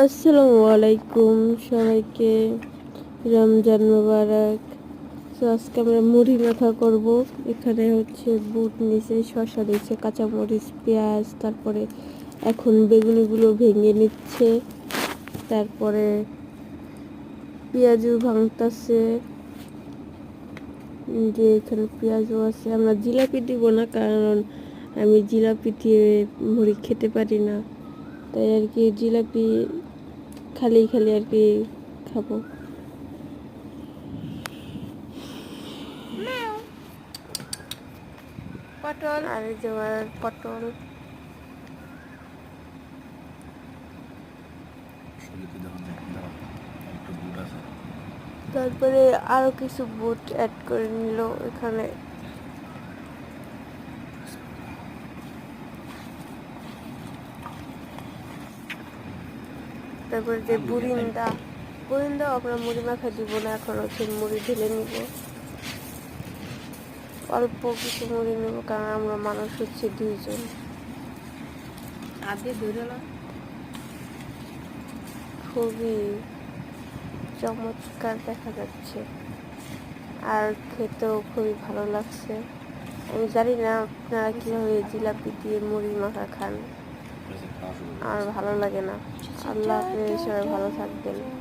আসসালামু আলাইকুম সবাইকে, রমজান মোবারক। তো আজকে আমরা মুড়ি মাখা করব। এখানে হচ্ছে বুট নিচে, শসা নিচে, কাঁচামরিচ, পেঁয়াজ, তারপরে এখন বেগুনিগুলো ভেঙে নিচ্ছে, তারপরে পেঁয়াজও ভাঙতেছে, যে এখানে পেঁয়াজও আছে। আমরা জিলাপি দিব না, কারণ আমি জিলাপি দিয়ে মুড়ি খেতে পারি না, তাই আর কি জিলাপি খালি খালি আর কি খাবো। পটল আর এই যে পটল, তারপরে আরো কিছু বুট অ্যাড করে নিল এখানে। তারপরে যে বুরিন্দা আমরা মুড়ি মাখা দিব না, এখন হচ্ছে মুড়ি ঢেলে নিব। অল্প কিছু মুড়ি নেব, কারণ আমরা মানুষ হচ্ছে 2 জন। খুবই চমৎকার দেখা যাচ্ছে, আর খেতেও খুবই ভালো লাগছে। আমি জানি না আপনারা কীভাবে জিলাপি দিয়ে মুড়ি মাখা খান, আর ভালো লাগে না। আল্লাহ হাফেজ, সবাই ভালো থাকবেন।